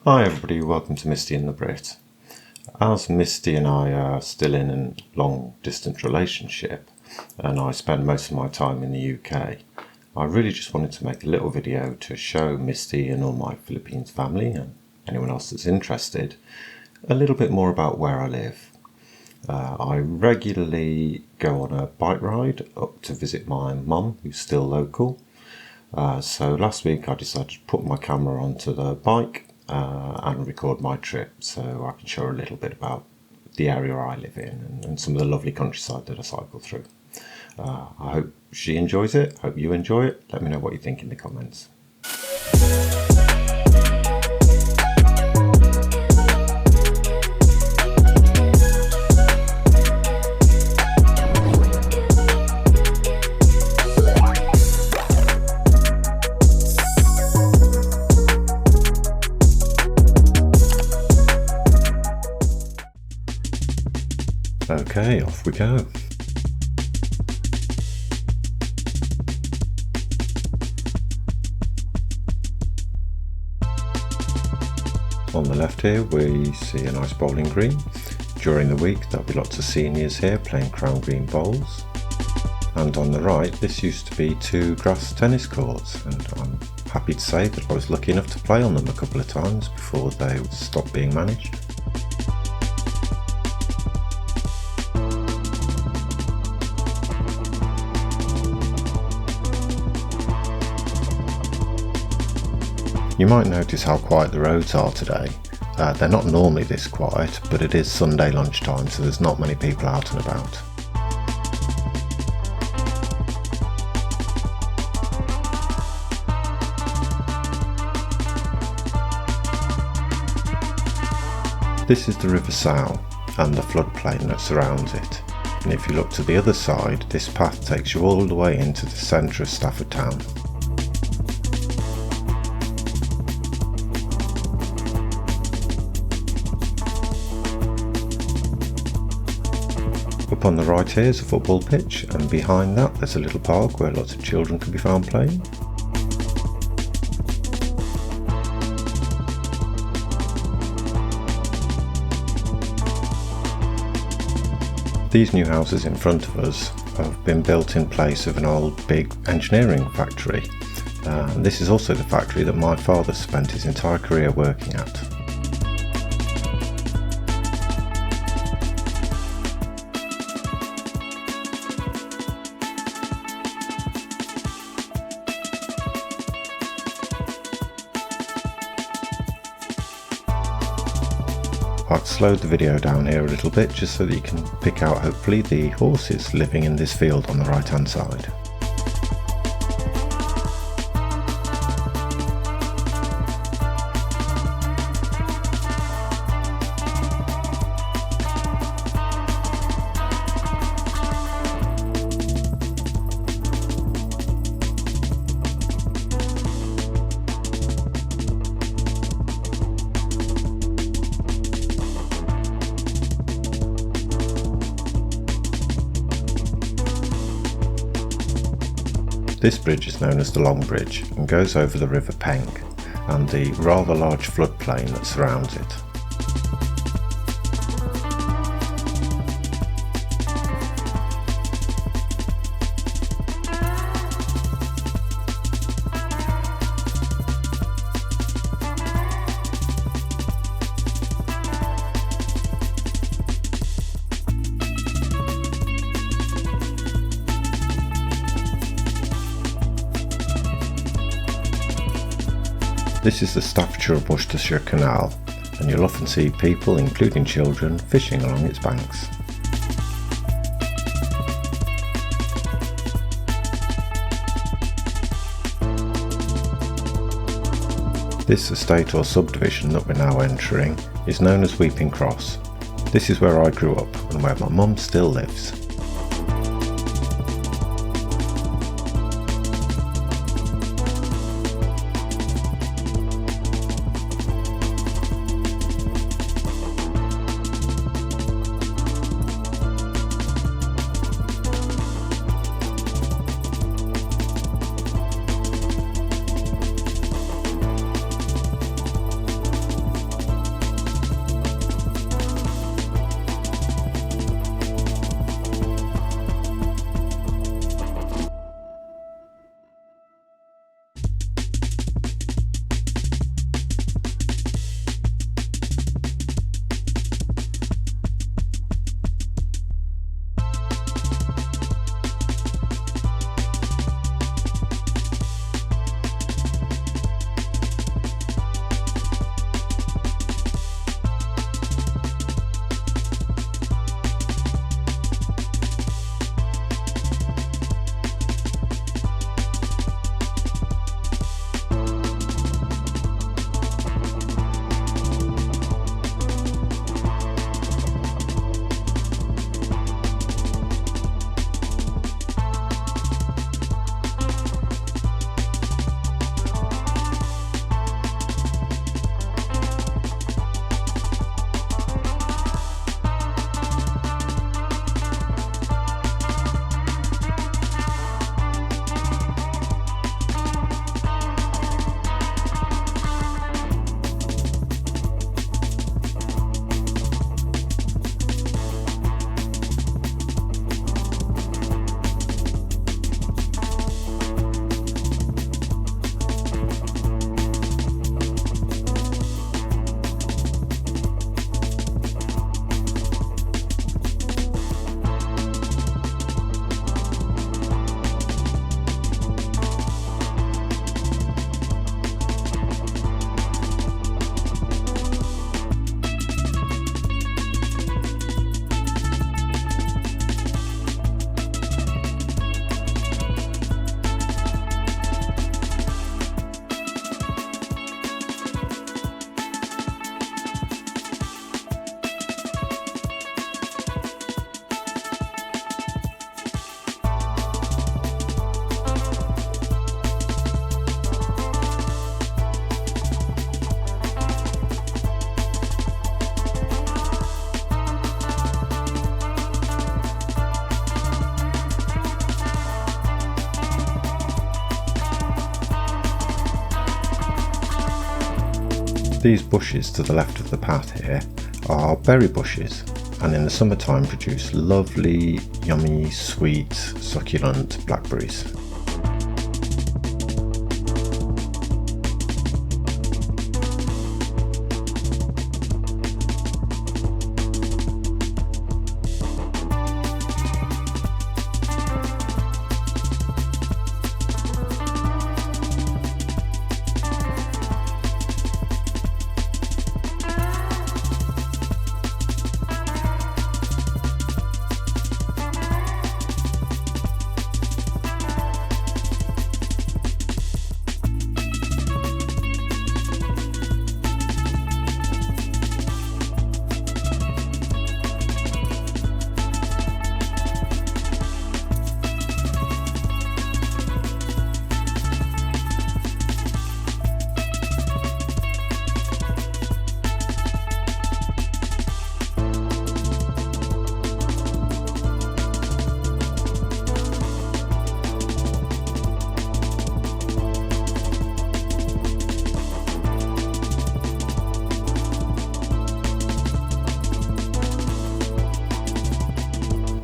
Hi everybody, welcome to Misty and the Brit. As Misty and I are still in a long distance relationship and I spend most of my time in the UK, I really just wanted to make a little video to show Misty and all my Philippines family and anyone else that's interested a little bit more about where I live. I regularly go on a bike ride up to visit my mum, who's still local. So last week I decided to put my camera onto the bike and record my trip so I can show her a little bit about the area I live in and some of the lovely countryside that I cycle through. I hope she enjoys it, hope you enjoy it. Let me know what you think in the comments. Okay, off we go. On the left here we see a nice bowling green. During the week there'll be lots of seniors here playing crown green bowls. And on the right this used to be 2 grass tennis courts, and I'm happy to say that I was lucky enough to play on them a couple of times before they stopped being managed. You might notice how quiet the roads are today. They're not normally this quiet, but it is Sunday lunchtime, so there's not many people out and about. This is the River Sow and the floodplain that surrounds it. And if you look to the other side, this path takes you all the way into the centre of Stafford town. Up on the right here is a football pitch, and behind that there's a little park where lots of children can be found playing. These new houses in front of us have been built in place of an old big engineering factory. This is also the factory that my father spent his entire career working at. I've slowed the video down here a little bit just so that you can pick out hopefully the horses living in this field on the right hand side. This bridge is known as the Long Bridge and goes over the River Peng and the rather large floodplain that surrounds it. This is the Staffordshire-Worcestershire Canal, and you'll often see people, including children, fishing along its banks. This estate or subdivision that we're now entering is known as Weeping Cross. This is where I grew up and where my mum still lives. These bushes to the left of the path here are berry bushes, and in the summertime produce lovely, yummy, sweet, succulent blackberries.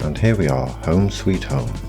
And here we are, home sweet home.